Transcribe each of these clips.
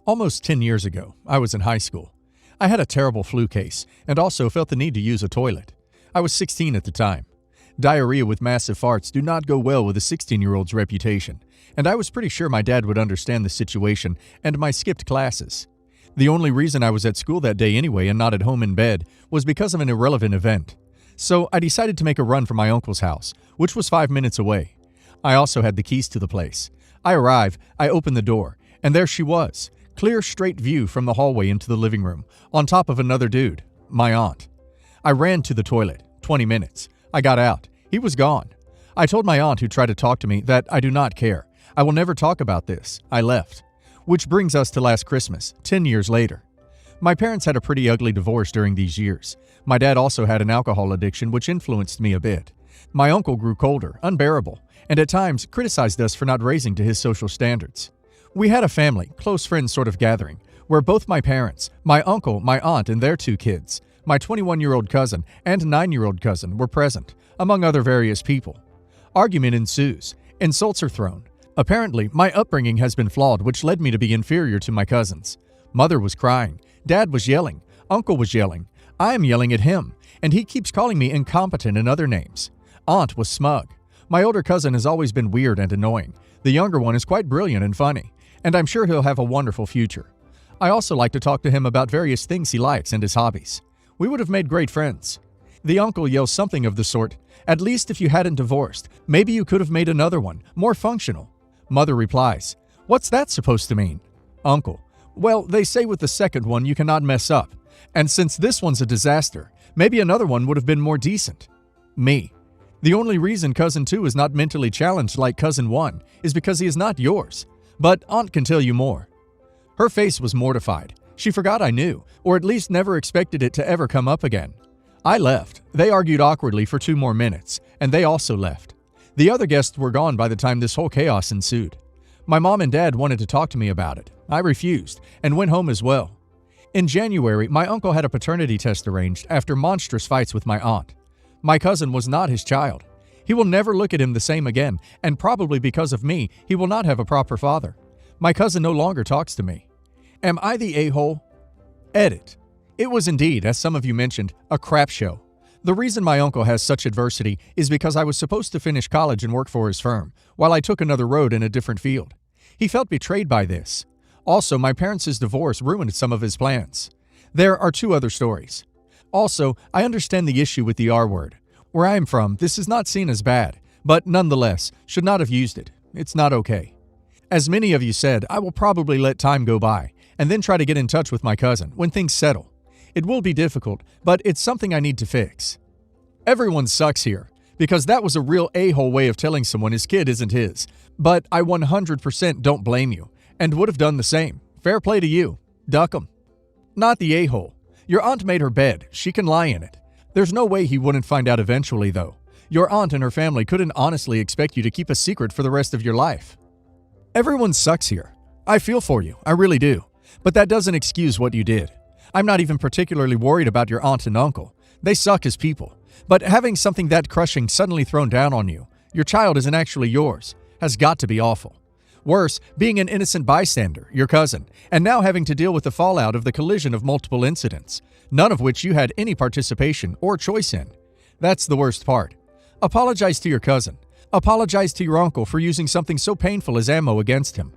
Almost 10 years ago, I was in high school. I had a terrible flu case and also felt the need to use a toilet. I was 16 at the time. Diarrhea with massive farts do not go well with a 16-year-old's reputation, and I was pretty sure my dad would understand the situation and my skipped classes. The only reason I was at school that day anyway and not at home in bed was because of an irrelevant event. So I decided to make a run for my uncle's house, which was 5 minutes away. I also had the keys to the place. I arrive, I open the door, and there she was. Clear, straight view from the hallway into the living room, on top of another dude, my aunt. I ran to the toilet, 20 minutes. I got out. He was gone. I told my aunt, who tried to talk to me, that I do not care. I will never talk about this. I left. Which brings us to last Christmas, 10 years later. My parents had a pretty ugly divorce during these years. My dad also had an alcohol addiction which influenced me a bit. My uncle grew colder, unbearable, and at times criticized us for not raising to his social standards. We had a family, close friends sort of gathering, where both my parents, my uncle, my aunt, and their 2 kids, my 21-year-old cousin and 9-year-old cousin were present, among other various people. Argument ensues. Insults are thrown. Apparently, my upbringing has been flawed, which led me to be inferior to my cousins. Mother was crying. Dad was yelling. Uncle was yelling. I am yelling at him, and he keeps calling me incompetent and other names. Aunt was smug. My older cousin has always been weird and annoying. The younger one is quite brilliant and funny, and I'm sure he'll have a wonderful future. I also like to talk to him about various things he likes and his hobbies. We would have made great friends. The uncle yells something of the sort, "At least if you hadn't divorced, maybe you could have made another one, more functional." Mother replies, "What's that supposed to mean?" Uncle, "Well, they say with the second one you cannot mess up. And since this one's a disaster, maybe another one would have been more decent." Me, "The only reason cousin 2 is not mentally challenged like cousin 1 is because he is not yours. But aunt can tell you more." Her face was mortified. She forgot I knew, or at least never expected it to ever come up again. I left. They argued awkwardly for 2 more minutes, and they also left. The other guests were gone by the time this whole chaos ensued. My mom and dad wanted to talk to me about it. I refused, and went home as well. In January, my uncle had a paternity test arranged after monstrous fights with my aunt. My cousin was not his child. He will never look at him the same again, and probably because of me, he will not have a proper father. My cousin no longer talks to me. Am I the a-hole? Edit. It was indeed, as some of you mentioned, a crap show. The reason my uncle has such adversity is because I was supposed to finish college and work for his firm, while I took another road in a different field. He felt betrayed by this. Also, my parents' divorce ruined some of his plans. There are 2 other stories. Also, I understand the issue with the R word. Where I am from, this is not seen as bad, but nonetheless, should not have used it. It's not okay. As many of you said, I will probably let time go by, and then try to get in touch with my cousin when things settle. It will be difficult, but it's something I need to fix. Everyone sucks here, because that was a real a-hole way of telling someone his kid isn't his. But I 100% don't blame you, and would have done the same. Fair play to you. Duck 'em. Not the a-hole. Your aunt made her bed. She can lie in it. There's no way he wouldn't find out eventually, though. Your aunt and her family couldn't honestly expect you to keep a secret for the rest of your life. Everyone sucks here. I feel for you. I really do. But that doesn't excuse what you did. I'm not even particularly worried about your aunt and uncle. They suck as people. But having something that crushing suddenly thrown down on you, your child isn't actually yours, has got to be awful. Worse, being an innocent bystander, your cousin, and now having to deal with the fallout of the collision of multiple incidents, none of which you had any participation or choice in. That's the worst part. Apologize to your cousin. Apologize to your uncle for using something so painful as ammo against him.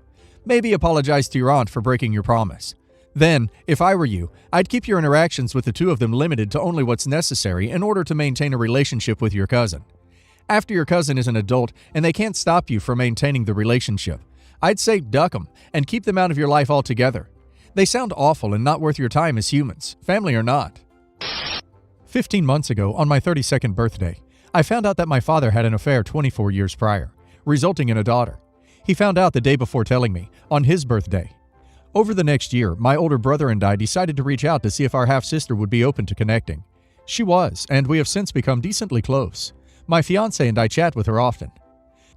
Maybe apologize to your aunt for breaking your promise. Then, if I were you, I'd keep your interactions with the 2 of them limited to only what's necessary in order to maintain a relationship with your cousin. After your cousin is an adult and they can't stop you from maintaining the relationship, I'd say duck 'em and keep them out of your life altogether. They sound awful and not worth your time as humans, family or not. 15 months ago, on my 32nd birthday, I found out that my father had an affair 24 years prior, resulting in a daughter. He found out the day before telling me, on his birthday. Over the next year, my older brother and I decided to reach out to see if our half-sister would be open to connecting. She was, and we have since become decently close. My fiancé and I chat with her often.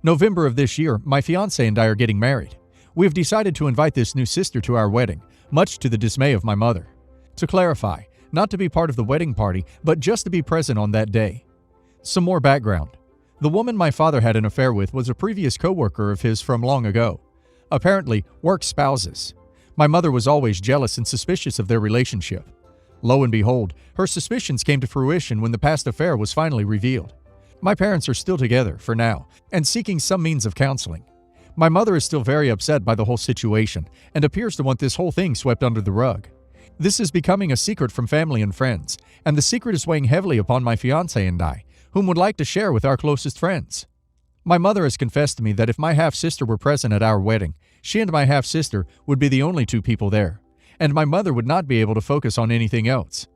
November of this year, my fiancé and I are getting married. We have decided to invite this new sister to our wedding, much to the dismay of my mother. To clarify, not to be part of the wedding party, but just to be present on that day. Some more background. The woman my father had an affair with was a previous co-worker of his from long ago. Apparently, work spouses. My mother was always jealous and suspicious of their relationship. Lo and behold, her suspicions came to fruition when the past affair was finally revealed. My parents are still together, for now, and seeking some means of counseling. My mother is still very upset by the whole situation and appears to want this whole thing swept under the rug. This is becoming a secret from family and friends, and the secret is weighing heavily upon my fiancé and I, whom would like to share with our closest friends. My mother has confessed to me that if my half-sister were present at our wedding, she and my half-sister would be the only two people there, and my mother would not be able to focus on anything else.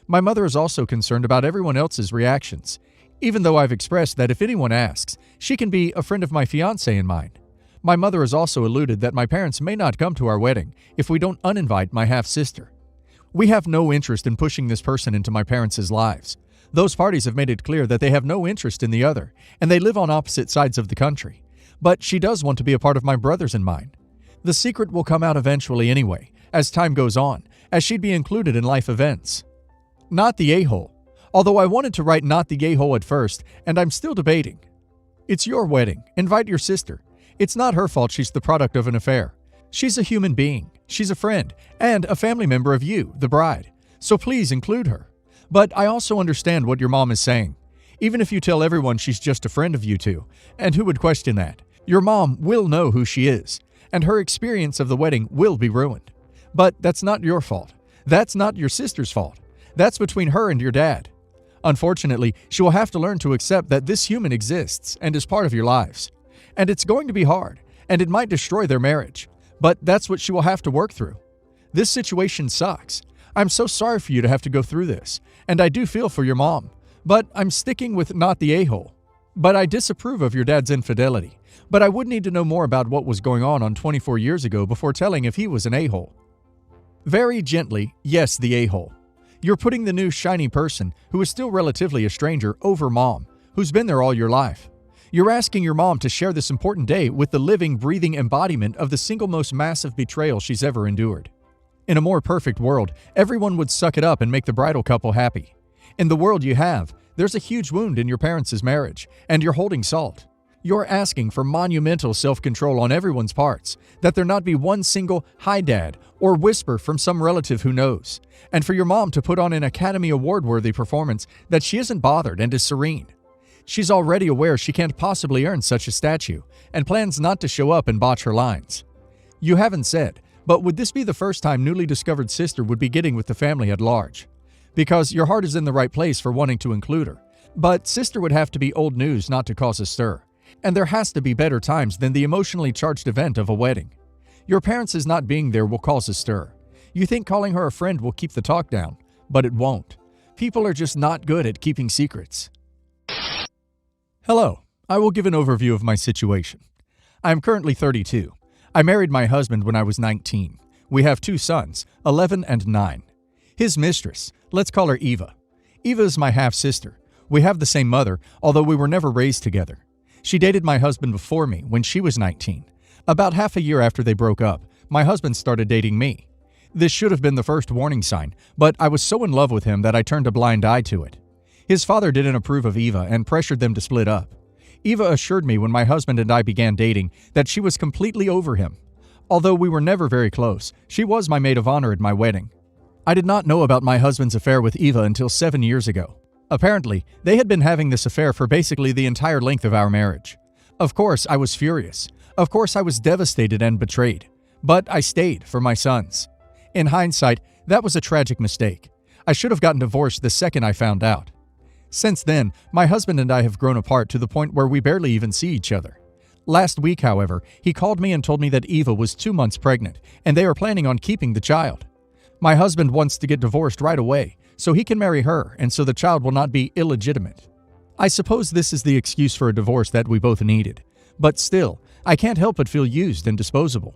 My mother is also concerned about everyone else's reactions, even though I've expressed that if anyone asks, she can be a friend of my fiancé and mine. My mother has also alluded that my parents may not come to our wedding if we don't uninvite my half-sister. We have no interest in pushing this person into my parents' lives. Those parties have made it clear that they have no interest in the other, and they live on opposite sides of the country. But she does want to be a part of my brothers and mine. The secret will come out eventually anyway, as time goes on, as she'd be included in life events. Not the a-hole. Although I wanted to write not the a-hole at first, and I'm still debating. It's your wedding. Invite your sister. It's not her fault she's the product of an affair. She's a human being. She's a friend and a family member of you, the bride. So please include her. But I also understand what your mom is saying. Even if you tell everyone she's just a friend of you two, and who would question that? Your mom will know who she is, and her experience of the wedding will be ruined. But that's not your fault. That's not your sister's fault. That's between her and your dad. Unfortunately, she will have to learn to accept that this human exists and is part of your lives. And it's going to be hard, and it might destroy their marriage. But that's what she will have to work through. This situation sucks. I'm so sorry for you to have to go through this, and I do feel for your mom. But I'm sticking with not the a-hole. But I disapprove of your dad's infidelity. But I would need to know more about what was going on 24 years ago before telling if he was an a-hole. Very gently, yes, the a-hole. You're putting the new shiny person, who is still relatively a stranger, over mom, who's been there all your life. You're asking your mom to share this important day with the living, breathing embodiment of the single most massive betrayal she's ever endured. In a more perfect world, everyone would suck it up and make the bridal couple happy. In the world you have, there's a huge wound in your parents' marriage, and you're holding salt. You're asking for monumental self-control on everyone's parts, that there not be one single "hi dad" or whisper from some relative who knows, and for your mom to put on an Academy Award-worthy performance that she isn't bothered and is serene. She's already aware she can't possibly earn such a statue, and plans not to show up and botch her lines. You haven't said, but would this be the first time newly discovered sister would be getting with the family at large? Because your heart is in the right place for wanting to include her. But sister would have to be old news not to cause a stir. And there has to be better times than the emotionally charged event of a wedding. Your parents' not being there will cause a stir. You think calling her a friend will keep the talk down, but it won't. People are just not good at keeping secrets. Hello, I will give an overview of my situation. I am currently 32. I married my husband when I was 19. We have two sons, 11 and 9. His mistress, let's call her Eva. Eva is my half-sister. We have the same mother, although we were never raised together. She dated my husband before me when she was 19. About half a year after they broke up, my husband started dating me. This should have been the first warning sign, but I was so in love with him that I turned a blind eye to it. His father didn't approve of Eva and pressured them to split up. Eva assured me when my husband and I began dating that she was completely over him. Although we were never very close, she was my maid of honor at my wedding. I did not know about my husband's affair with Eva until 7 years ago. Apparently, they had been having this affair for basically the entire length of our marriage. Of course, I was furious. Of course, I was devastated and betrayed. But I stayed for my sons. In hindsight, that was a tragic mistake. I should have gotten divorced the second I found out. Since then, my husband and I have grown apart to the point where we barely even see each other. Last week, however, he called me and told me that Eva was 2 months pregnant, and they are planning on keeping the child. My husband wants to get divorced right away, so he can marry her and so the child will not be illegitimate. I suppose this is the excuse for a divorce that we both needed. But still, I can't help but feel used and disposable.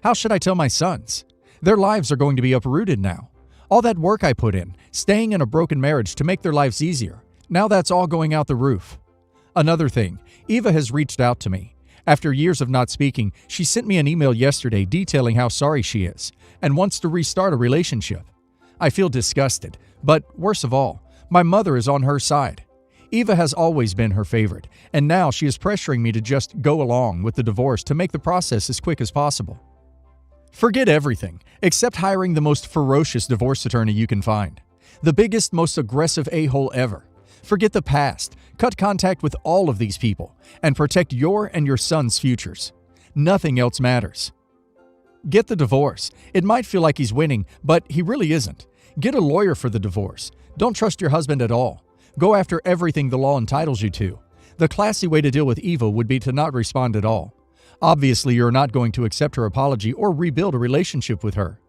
How should I tell my sons? Their lives are going to be uprooted now. All that work I put in, staying in a broken marriage to make their lives easier, now that's all going out the roof. Another thing, Eva has reached out to me. After years of not speaking, she sent me an email yesterday detailing how sorry she is and wants to restart a relationship. I feel disgusted, but worst of all, my mother is on her side. Eva has always been her favorite, and now she is pressuring me to just go along with the divorce to make the process as quick as possible. Forget everything, except hiring the most ferocious divorce attorney you can find. The biggest, most aggressive a-hole ever. Forget the past, cut contact with all of these people, and protect your and your son's futures. Nothing else matters. Get the divorce. It might feel like he's winning, but he really isn't. Get a lawyer for the divorce. Don't trust your husband at all. Go after everything the law entitles you to. The classy way to deal with evil would be to not respond at all. Obviously, you're not going to accept her apology or rebuild a relationship with her.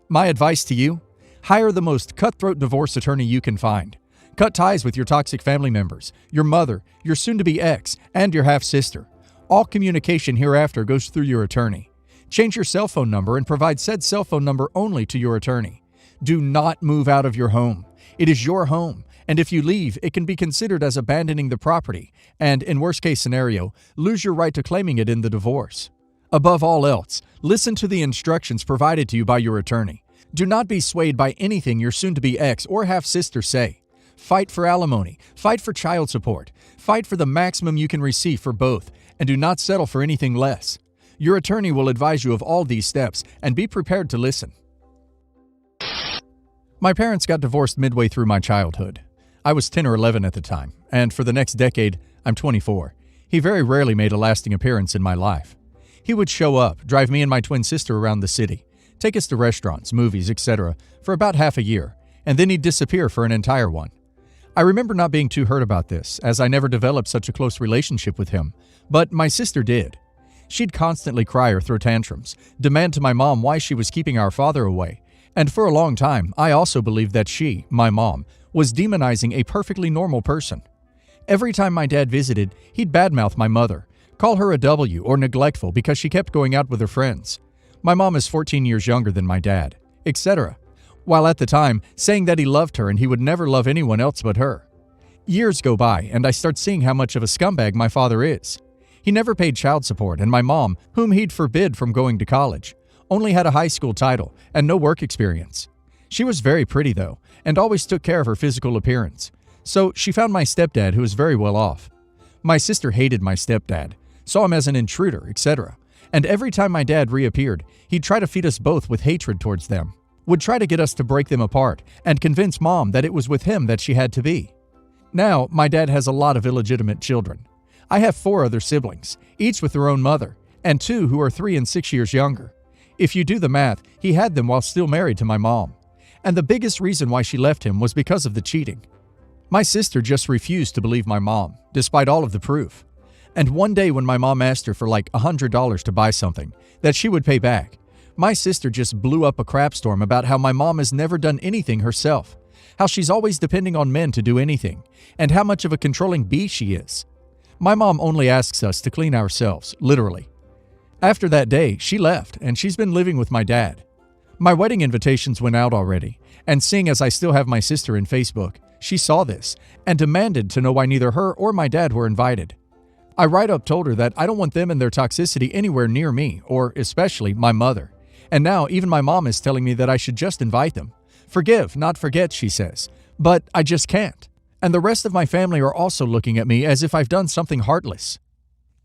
My advice to you? Hire the most cutthroat divorce attorney you can find. Cut ties with your toxic family members, your mother, your soon-to-be ex, and your half-sister. All communication hereafter goes through your attorney. Change your cell phone number and provide said cell phone number only to your attorney. Do not move out of your home. It is your home, and if you leave, it can be considered as abandoning the property and, in worst-case scenario, lose your right to claiming it in the divorce. Above all else, listen to the instructions provided to you by your attorney. Do not be swayed by anything your soon-to-be ex or half-sister say. Fight for alimony, fight for child support, fight for the maximum you can receive for both, and do not settle for anything less. Your attorney will advise you of all these steps, and be prepared to listen. My parents got divorced midway through my childhood. I was 10 or 11 at the time, and for the next decade, I'm 24. He very rarely made a lasting appearance in my life. He would show up, drive me and my twin sister around the city, take us to restaurants, movies, etc. for about half a year, and then he'd disappear for an entire one. I remember not being too hurt about this, as I never developed such a close relationship with him, but my sister did. She'd constantly cry or throw tantrums, demand to my mom why she was keeping our father away, and for a long time, I also believed that she, my mom, was demonizing a perfectly normal person. Every time my dad visited, he'd badmouth my mother, call her a W or neglectful because she kept going out with her friends. My mom is 14 years younger than my dad, etc., while at the time saying that he loved her and he would never love anyone else but her. Years go by, and I start seeing how much of a scumbag my father is. He never paid child support, and my mom, whom he'd forbid from going to college, only had a high school title and no work experience. She was very pretty, though, and always took care of her physical appearance. So she found my stepdad, who was very well off. My sister hated my stepdad, saw him as an intruder, etc. And every time my dad reappeared, he'd try to feed us both with hatred towards them, would try to get us to break them apart, and convince Mom that it was with him that she had to be. Now, my dad has a lot of illegitimate children. I have 4 other siblings, each with their own mother, and 2 who are 3 and 6 years younger. If you do the math, he had them while still married to my mom. And the biggest reason why she left him was because of the cheating. My sister just refused to believe my mom, despite all of the proof. And one day when my mom asked her for like $100 to buy something that she would pay back, my sister just blew up a crap storm about how my mom has never done anything herself, how she's always depending on men to do anything, and how much of a controlling bee she is. My mom only asks us to clean ourselves, literally. After that day, she left, and she's been living with my dad. My wedding invitations went out already, and seeing as I still have my sister in Facebook, she saw this and demanded to know why neither her or my dad were invited. I right up told her that I don't want them and their toxicity anywhere near me, or especially my mother. And now even my mom is telling me that I should just invite them. Forgive, not forget, she says. But I just can't. And the rest of my family are also looking at me as if I've done something heartless.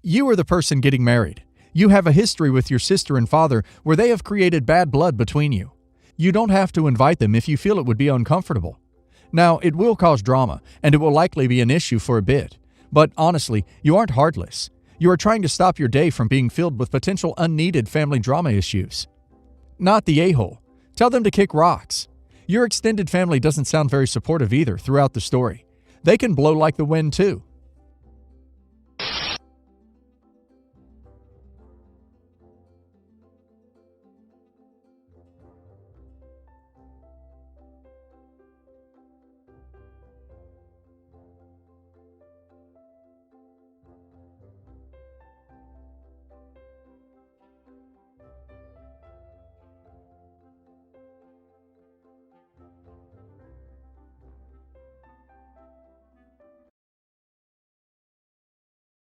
You are the person getting married. You have a history with your sister and father where they have created bad blood between you. You don't have to invite them if you feel it would be uncomfortable. Now, it will cause drama, and it will likely be an issue for a bit. But honestly, you aren't heartless. You are trying to stop your day from being filled with potential unneeded family drama issues. Not the a-hole. Tell them to kick rocks. Your extended family doesn't sound very supportive either throughout the story. They can blow like the wind too.